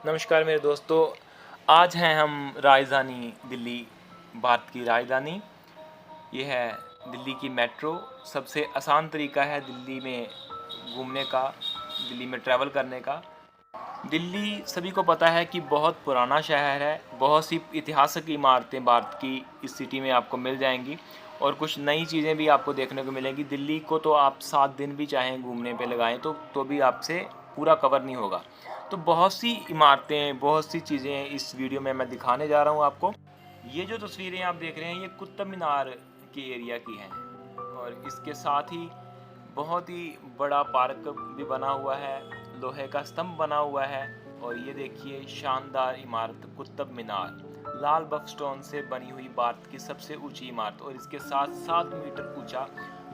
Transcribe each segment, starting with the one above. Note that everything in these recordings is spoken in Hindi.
नमस्कार मेरे दोस्तों। आज हैं हम राजधानी दिल्ली, भारत की राजधानी। ये है दिल्ली की मेट्रो। सबसे आसान तरीका है दिल्ली में घूमने का, दिल्ली में ट्रैवल करने का। दिल्ली सभी को पता है कि बहुत पुराना शहर है। बहुत सी ऐतिहासिक इमारतें भारत की इस सिटी में आपको मिल जाएंगी और कुछ नई चीज़ें भी आपको देखने को मिलेंगी। दिल्ली को तो आप 7 दिन भी चाहें घूमने पे लगाएं तो भी आपसे पूरा कवर नहीं होगा। तो बहुत सी इमारतें, बहुत सी चीज़ें इस वीडियो में मैं दिखाने जा रहा हूँ आपको। ये जो तस्वीरें आप देख रहे हैं ये कुतुब मीनार के एरिया की हैं और इसके साथ ही बहुत ही बड़ा पार्क भी बना हुआ है, लोहे का स्तंभ बना हुआ है। और ये देखिए शानदार इमारत कुतुब मीनार, लाल बफस्टोन से बनी हुई भारत की सबसे ऊंची इमारत और इसके साथ 7 मीटर ऊंचा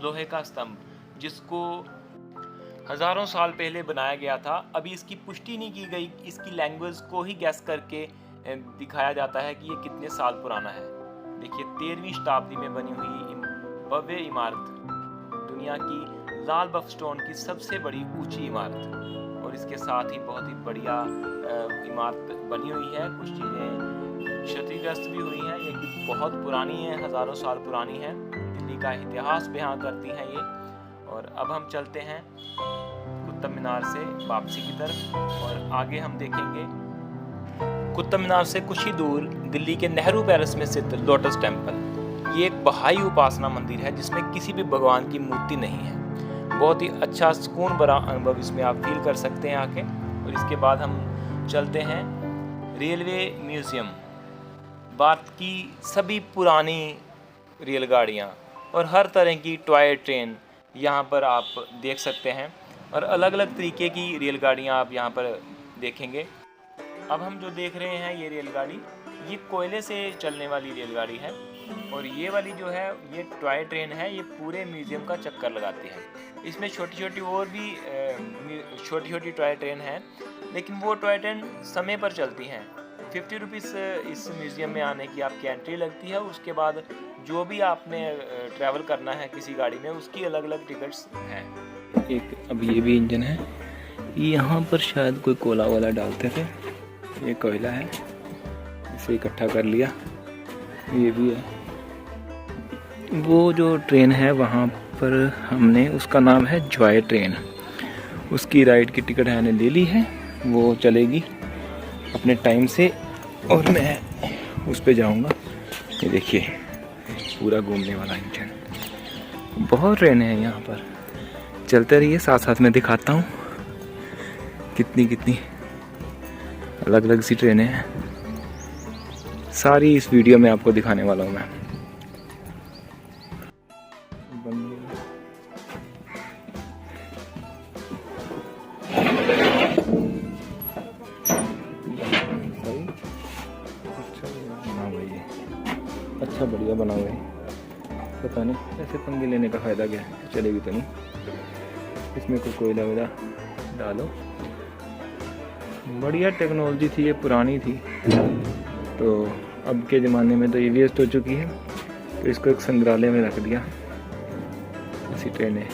लोहे का स्तंभ, जिसको हज़ारों साल पहले बनाया गया था। अभी इसकी पुष्टि नहीं की गई, इसकी लैंग्वेज को ही गैस करके दिखाया जाता है कि ये कितने साल पुराना है। देखिए 13वीं शताब्दी में बनी हुई भव्य इमारत, दुनिया की लाल बफस्टोन की सबसे बड़ी ऊंची इमारत और इसके साथ ही बहुत ही बढ़िया इमारत बनी हुई है। कुछ चीज़ें क्षतिग्रस्त भी हुई हैं, ये बहुत पुरानी है, हज़ारों साल पुरानी है। दिल्ली का इतिहास बयां करती हैं ये। और अब हम चलते हैं कुतुब मीनार से वापसी की तरफ और आगे हम देखेंगे कुतुब मीनार से कुछ ही दूर दिल्ली के नेहरू पैलेस में स्थित लोटस टेम्पल। ये एक बहाई उपासना मंदिर है जिसमें किसी भी भगवान की मूर्ति नहीं है। बहुत ही अच्छा सुकून भरा अनुभव इसमें आप फील कर सकते हैं आके। और इसके बाद हम चलते हैं रेलवे म्यूज़ियम। भारत की सभी पुरानी रेलगाड़ियाँ और हर तरह की टॉय ट्रेन यहाँ पर आप देख सकते हैं और अलग अलग तरीके की रेलगाड़ियाँ आप यहाँ पर देखेंगे। अब हम जो देख रहे हैं ये रेलगाड़ी, ये कोयले से चलने वाली रेलगाड़ी है और ये वाली जो है ये टॉय ट्रेन है। ये पूरे म्यूज़ियम का चक्कर लगाती है। इसमें छोटी छोटी और भी छोटी छोटी टॉय ट्रेन है, लेकिन वो टॉय ट्रेन समय पर चलती हैं। 50 रुपीज़ इस म्यूज़ियम में आने की आपकी एंट्री लगती है। उसके बाद जो भी आपने ट्रैवल करना है किसी गाड़ी में, उसकी अलग अलग टिकट्स हैं। एक अब ये भी इंजन है, यहाँ पर शायद कोई कोला वाला डालते थे। ये कोयला है, इसे इकट्ठा कर लिया। ये भी है। वो जो ट्रेन है वहाँ पर हमने, उसका नाम है जॉय ट्रेन। उसकी राइड की टिकट मैंने ले ली है, वो चलेगी अपने टाइम से और मैं उस पर जाऊँगा। ये देखिए पूरा घूमने वाला इंजन। बहुत ट्रेन है यहाँ पर, चलते रहिए, साथ साथ में दिखाता हूँ कितनी अलग अलग सी ट्रेनें हैं। सारी इस वीडियो में आपको दिखाने वाला हूँ मैं। अच्छा बढ़िया बना हुआ है। पता नहीं ऐसे पंगे लेने का फ़ायदा क्या है, चलेगी तो नहीं। इसमें कोई कोयला वगैरह डालो। बढ़िया टेक्नोलॉजी थी, ये पुरानी थी तो अब के ज़माने में तो ये वेस्ट हो चुकी है, तो इसको एक संग्रहालय में रख दिया। ऐसी ट्रेनें।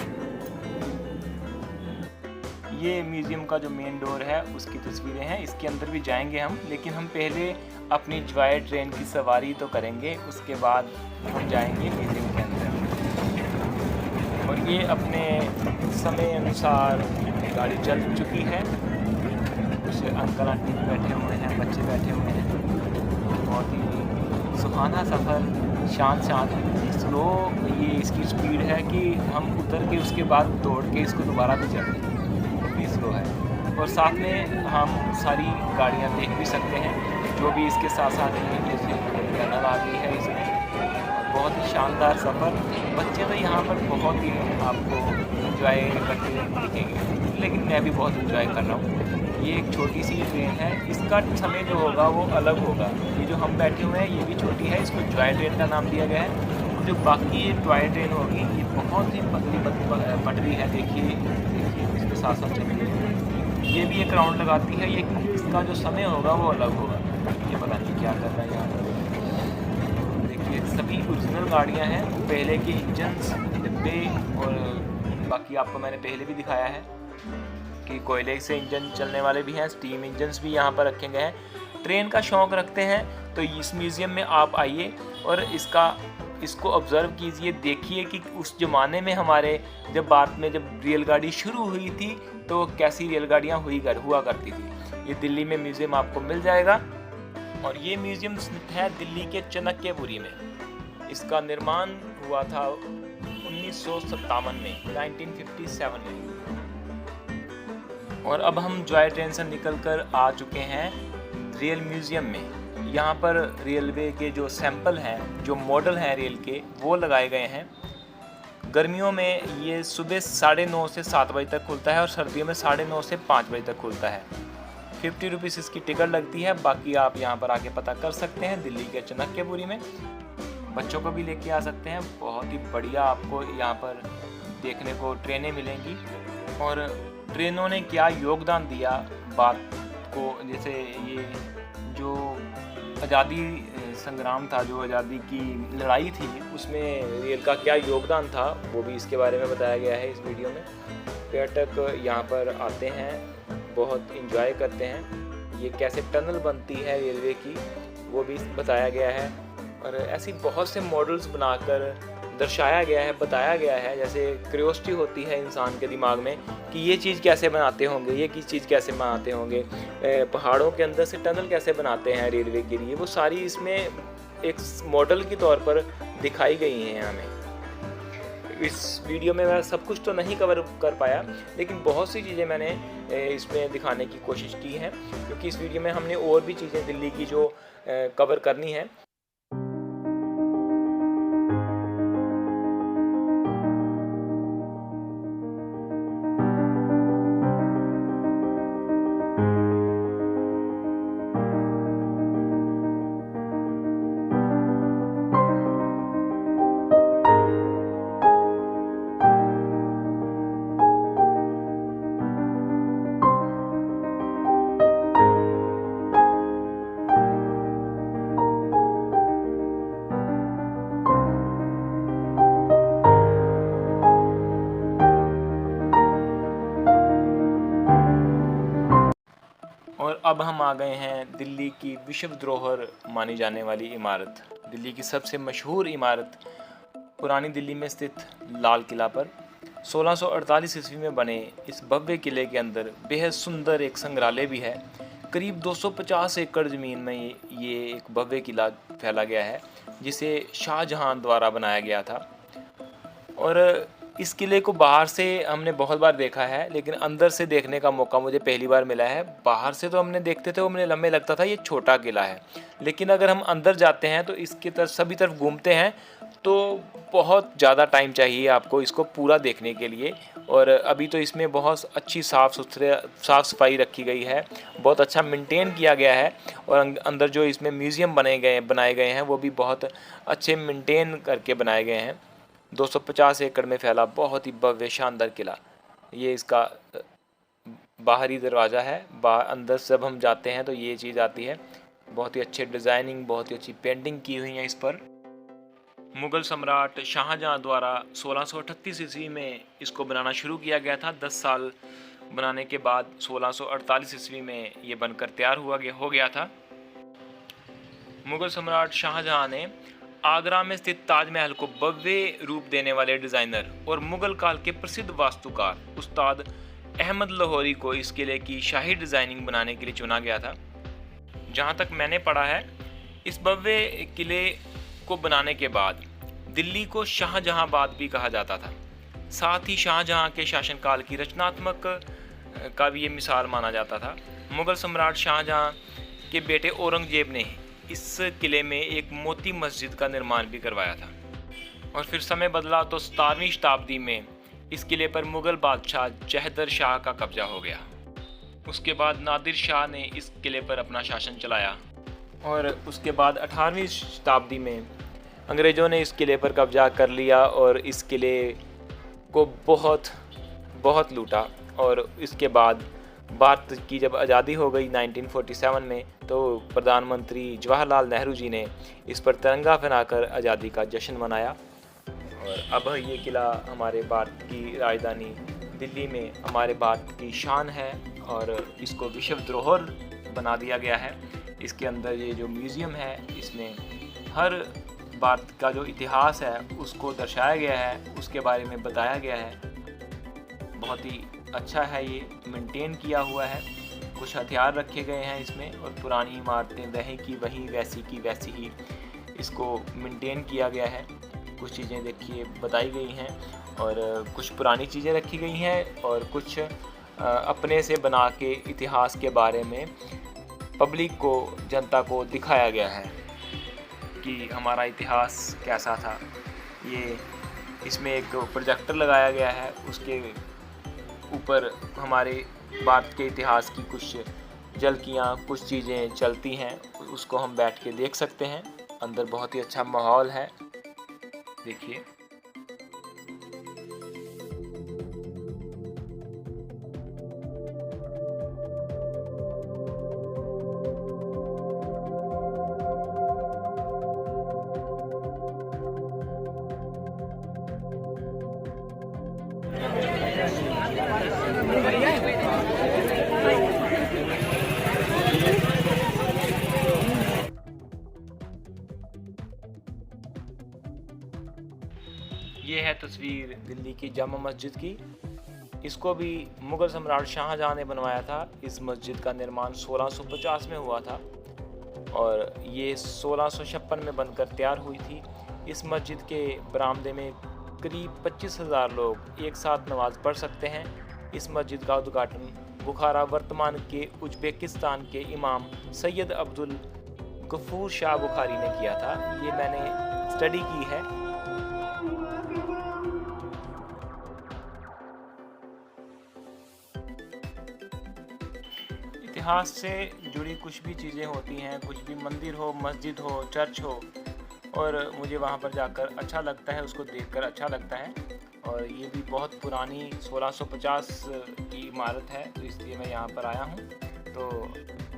ये म्यूज़ियम का जो मेन डोर है उसकी तस्वीरें हैं। इसके अंदर भी जाएंगे हम, लेकिन हम पहले अपनी जॉय ट्रेन की सवारी तो करेंगे, उसके बाद हम जाएंगे म्यूज़ियम के अंदर। और ये अपने समय अनुसार गाड़ी चल चुकी है। कुछ अंकल आंटी बैठे हुए हैं, बच्चे बैठे हुए हैं। बहुत ही सुहाना सफ़र, शांत स्लो ये इसकी स्पीड है कि हम उतर के उसके बाद दौड़ के इसको दोबारा भी चढ़ लें, इतनी स्लो है। और साथ में हम सारी गाड़ियाँ देख भी सकते हैं जो भी इसके साथ साथ टनल आ गई है इसमें। बहुत ही शानदार सफ़र। बच्चे तो यहाँ पर बहुत ही आपको इंजॉय करते दिखेंगे, लेकिन मैं भी बहुत इंजॉय कर रहा हूँ। ये एक छोटी सी ट्रेन है, इसका समय जो होगा वो अलग होगा। ये जो हम बैठे हुए हैं ये भी छोटी है, इसको जॉय ट्रेन का नाम दिया गया है। और जो बाकी ये टॉय ट्रेन होगी ये बहुत ही पतली पटरी है। देखिए इसके साथ साथ चलेगी। ये भी एक राउंड लगाती है। ये इसका जो समय होगा वो अलग होगा। ये पता नहीं क्या कर रहा है यहाँ पर। देखिए सभी ओरिजिनल गाड़ियाँ हैं, पहले के इंजन्स, डिब्बे और बाकी आपको मैंने पहले भी दिखाया है। कि कोयले से इंजन चलने वाले भी हैं, स्टीम इंजन्स भी यहाँ पर रखे गए हैं। ट्रेन का शौक़ रखते हैं तो इस म्यूज़ियम में आप आइए और इसको ऑब्ज़र्व कीजिए, देखिए कि उस ज़माने में हमारे जब भारत में जब रेलगाड़ी शुरू हुई थी तो कैसी रेलगाड़ियाँ हुआ करती थी। ये दिल्ली में म्यूज़ियम आपको मिल जाएगा और ये म्यूज़ियम स्थित है दिल्ली के चाणक्यपुरी में। इसका निर्माण हुआ था 1957 में, 1957 में। और अब हम जॉय ट्रेन से निकलकर आ चुके हैं रेल म्यूज़ियम में। यहाँ पर रेलवे के जो सैंपल हैं, जो मॉडल हैं रेल के, वो लगाए गए हैं। गर्मियों में ये सुबह 9:30 से 7 बजे तक खुलता है और सर्दियों में 9:30 से 5 बजे तक खुलता है। 50 रुपीज़ इसकी टिकट लगती है। बाकी आप यहाँ पर आके पता कर सकते हैं दिल्ली के चाणक्यपुरी में। बच्चों को भी लेके आ सकते हैं। बहुत ही बढ़िया आपको यहाँ पर देखने को ट्रेनें मिलेंगी और ट्रेनों ने क्या योगदान दिया बात को, जैसे ये जो आज़ादी संग्राम था, जो आज़ादी की लड़ाई थी, उसमें रेल का क्या योगदान था, वो भी इसके बारे में बताया गया है इस वीडियो में। पर्यटक यहाँ पर आते हैं, बहुत इंजॉय करते हैं। ये कैसे टनल बनती है रेलवे की, वो भी बताया गया है। और ऐसी बहुत से मॉडल्स बनाकर दर्शाया गया है, बताया गया है। जैसे क्यूरियोसिटी होती है इंसान के दिमाग में कि ये चीज़ कैसे बनाते होंगे, ये चीज़ कैसे बनाते होंगे, पहाड़ों के अंदर से टनल कैसे बनाते हैं रेलवे के लिए, वो सारी इसमें एक मॉडल के तौर पर दिखाई गई हैं हमें। इस वीडियो में मैं सब कुछ तो नहीं कवर कर पाया, लेकिन बहुत सी चीज़ें मैंने इसमें दिखाने की कोशिश की है, क्योंकि इस वीडियो में हमने और भी चीज़ें दिल्ली की जो कवर करनी है। और अब हम आ गए हैं दिल्ली की विश्व धरोहर मानी जाने वाली इमारत, दिल्ली की सबसे मशहूर इमारत पुरानी दिल्ली में स्थित लाल किला पर। 1648 ईस्वी में बने इस भव्य किले के अंदर बेहद सुंदर एक संग्रहालय भी है। करीब 250 एकड़ ज़मीन में ये एक भव्य किला फैला गया है, जिसे शाहजहां द्वारा बनाया गया था। और इस किले को बाहर से हमने बहुत बार देखा है, लेकिन अंदर से देखने का मौका मुझे पहली बार मिला है। बाहर से तो हमने देखते थे, वो हमें लगता था ये छोटा किला है, लेकिन अगर हम अंदर जाते हैं तो इसके तरफ सभी तरफ घूमते हैं तो बहुत ज़्यादा टाइम चाहिए आपको इसको पूरा देखने के लिए। और अभी तो इसमें बहुत अच्छी साफ़ सफाई रखी गई है, बहुत अच्छा मेंटेन किया गया है। और अंदर जो इसमें म्यूज़ियम बनाए गए हैं वो भी बहुत अच्छे मेंटेन करके बनाए गए हैं। 250 एकड़ में फैला बहुत ही भव्य शानदार किला। ये इसका बाहरी दरवाज़ा है। अंदर जब हम जाते हैं तो ये चीज़ आती है। बहुत ही अच्छे डिज़ाइनिंग, बहुत ही अच्छी पेंटिंग की हुई है इस पर। मुग़ल सम्राट शाहजहां द्वारा 1638 ईस्वी में इसको बनाना शुरू किया गया था। 10 साल बनाने के बाद 1648 ईस्वी में ये बनकर तैयार हो गया था। मुग़ल सम्राट शाहजहां ने आगरा में स्थित ताजमहल को भव्य रूप देने वाले डिज़ाइनर और मुग़ल काल के प्रसिद्ध वास्तुकार उस्ताद अहमद लाहौरी को इस किले की शाही डिज़ाइनिंग बनाने के लिए चुना गया था। जहाँ तक मैंने पढ़ा है, इस भव्य किले को बनाने के बाद दिल्ली को शाहजहांबाद भी कहा जाता था। साथ ही शाहजहां के शासनकाल की रचनात्मक का भी ये मिसाल माना जाता था। मुग़ल सम्राट शाहजहां के बेटे औरंगजेब ने इस किले में एक मोती मस्जिद का निर्माण भी करवाया था। और फिर समय बदला तो 17वीं शताब्दी में इस किले पर मुग़ल बादशाह जहदर शाह का कब्जा हो गया। उसके बाद नादिर शाह ने इस किले पर अपना शासन चलाया और उसके बाद 18वीं शताब्दी में अंग्रेज़ों ने इस किले पर कब्जा कर लिया और इस किले को बहुत लूटा। और इसके बाद भारत की जब आज़ादी हो गई 1947 में, तो प्रधानमंत्री जवाहरलाल नेहरू जी ने इस पर तिरंगा फहराकर आज़ादी का जश्न मनाया। और अब ये किला हमारे भारत की राजधानी दिल्ली में हमारे भारत की शान है और इसको विश्व धरोहर बना दिया गया है। इसके अंदर ये जो म्यूज़ियम है, इसमें हर भारत का जो इतिहास है उसको दर्शाया गया है, उसके बारे में बताया गया है। बहुत ही अच्छा है, ये मेंटेन किया हुआ है। कुछ हथियार रखे गए हैं इसमें और पुरानी इमारतें वहीं की वहीं, वैसी की वैसी ही इसको मेंटेन किया गया है। कुछ चीज़ें देखिए बताई गई हैं और कुछ पुरानी चीज़ें रखी गई हैं और कुछ अपने से बना के इतिहास के बारे में पब्लिक को, जनता को दिखाया गया है कि हमारा इतिहास कैसा था। ये इसमें एक प्रोजेक्टर लगाया गया है, उसके ऊपर हमारे भारत के इतिहास की कुछ झलकियाँ, कुछ चीज़ें चलती हैं, उसको हम बैठ के देख सकते हैं। अंदर बहुत ही अच्छा माहौल है, देखिए। ये है तस्वीर दिल्ली की जामा मस्जिद की। इसको भी मुग़ल सम्राट शाहजहां ने बनवाया था। इस मस्जिद का निर्माण 1650 में हुआ था और ये 1656 में बनकर तैयार हुई थी। इस मस्जिद के बरामदे में करीब 25,000 लोग एक साथ नमाज पढ़ सकते हैं। इस मस्जिद का उद्घाटन बुखारा वर्तमान के उज़्बेकिस्तान के इमाम सैयद अब्दुल गफूर शाह बुखारी ने किया था। ये मैंने स्टडी की है। इतिहास से जुड़ी कुछ भी चीज़ें होती हैं, कुछ भी मंदिर हो, मस्जिद हो, चर्च हो, और मुझे वहाँ पर जाकर अच्छा लगता है, उसको देखकर अच्छा लगता है। और ये भी बहुत पुरानी 1650 की इमारत है, तो इसलिए मैं यहाँ पर आया हूँ। तो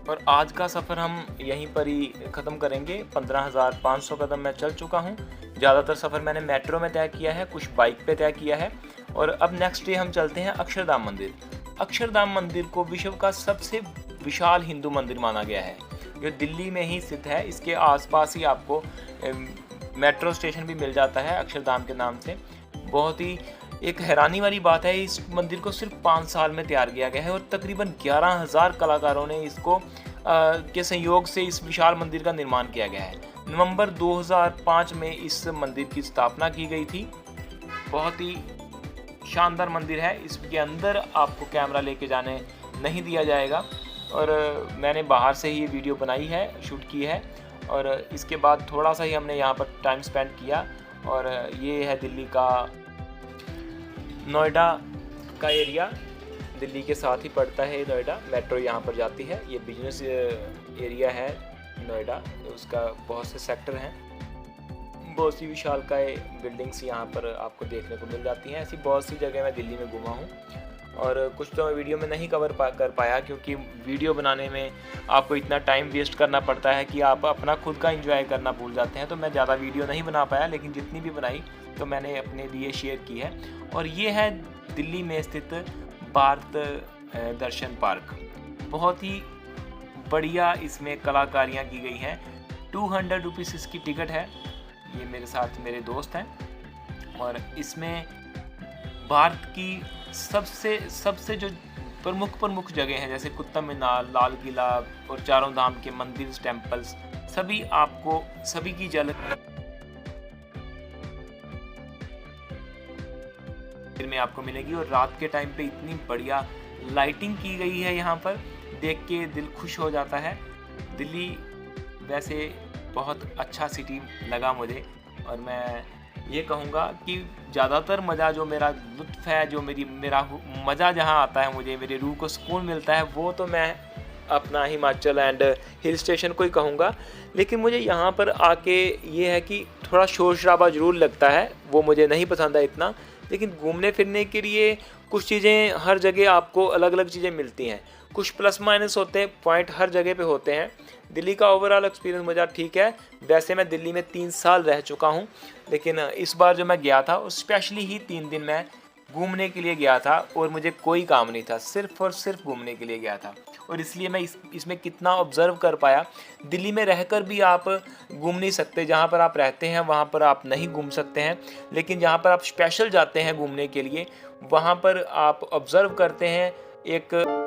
और आज का सफ़र हम यहीं पर ही ख़त्म करेंगे। 15,500 कदम मैं चल चुका हूँ। ज़्यादातर सफ़र मैंने मेट्रो में तय किया है, कुछ बाइक पे तय किया है। और अब नेक्स्ट डे हम चलते हैं अक्षरधाम मंदिर। अक्षरधाम मंदिर को विश्व का सबसे विशाल हिंदू मंदिर माना गया है, जो दिल्ली में ही स्थित है। इसके आसपास ही आपको मेट्रो स्टेशन भी मिल जाता है अक्षरधाम के नाम से। बहुत ही एक हैरानी वाली बात है, इस मंदिर को सिर्फ 5 साल में तैयार किया गया है और तकरीबन 11,000 कलाकारों ने इसको के सहयोग से इस विशाल मंदिर का निर्माण किया गया है। नवंबर 2005 में इस मंदिर की स्थापना की गई थी। बहुत ही शानदार मंदिर है। इसके अंदर आपको कैमरा लेके जाने नहीं दिया जाएगा और मैंने बाहर से ही ये वीडियो बनाई है, शूट की है। और इसके बाद थोड़ा सा ही हमने यहाँ पर टाइम स्पेंड किया। और ये है दिल्ली का नोएडा का एरिया, दिल्ली के साथ ही पड़ता है नोएडा। मेट्रो यहाँ पर जाती है। ये बिजनेस एरिया है नोएडा, उसका बहुत से सेक्टर हैं। बहुत सी विशालकाय बिल्डिंग्स यहाँ पर आपको देखने को मिल जाती हैं। ऐसी बहुत सी जगह मैं दिल्ली में घूमा हूँ और कुछ तो मैं वीडियो में नहीं कवर कर पाया, क्योंकि वीडियो बनाने में आपको इतना टाइम वेस्ट करना पड़ता है कि आप अपना खुद का एंजॉय करना भूल जाते हैं। तो मैं ज़्यादा वीडियो नहीं बना पाया, लेकिन जितनी भी बनाई तो मैंने अपने लिए शेयर की है। और ये है दिल्ली में स्थित भारत दर्शन पार्क। बहुत ही बढ़िया इसमें कलाकारियाँ की गई हैं। 200 रुपीज़ इसकी टिकट है। ये मेरे साथ मेरे दोस्त हैं और इसमें भारत की सबसे जो प्रमुख जगह हैं, जैसे कुतुब मीनार, लाल किला और चारों धाम के मंदिर, टेम्पल्स, सभी की झलक में आपको मिलेगी। और रात के टाइम पे इतनी बढ़िया लाइटिंग की गई है, यहाँ पर देख के दिल खुश हो जाता है। दिल्ली वैसे बहुत अच्छा सिटी लगा मुझे और मैं ये कहूँगा कि ज़्यादातर मज़ा जो मेरा लुत्फ़ है, जो मेरा मज़ा जहाँ आता है, मुझे मेरे रूह को सुकून मिलता है, वो तो मैं अपना हिमाचल एंड हिल स्टेशन को ही कहूँगा। लेकिन मुझे यहाँ पर आके ये है कि थोड़ा शोर शराबा ज़रूर लगता है, वो मुझे नहीं पसंद है इतना। लेकिन घूमने फिरने के लिए कुछ चीज़ें हर जगह आपको अलग अलग चीज़ें मिलती हैं। कुछ प्लस माइनस होते हैं, पॉइंट हर जगह पे होते हैं। दिल्ली का ओवरऑल एक्सपीरियंस मुझे ठीक है। वैसे मैं दिल्ली में 3 साल रह चुका हूँ, लेकिन इस बार जो मैं गया था स्पेशली ही 3 दिन मैं घूमने के लिए गया था और मुझे कोई काम नहीं था, सिर्फ़ और सिर्फ घूमने के लिए गया था। और इसलिए मैं इसमें कितना ऑब्ज़र्व कर पाया। दिल्ली में रहकर भी आप घूम नहीं सकते, जहाँ पर आप रहते हैं वहाँ पर आप नहीं घूम सकते हैं, लेकिन जहाँ पर आप स्पेशल जाते हैं घूमने के लिए, वहाँ पर आप ऑब्ज़र्व करते हैं एक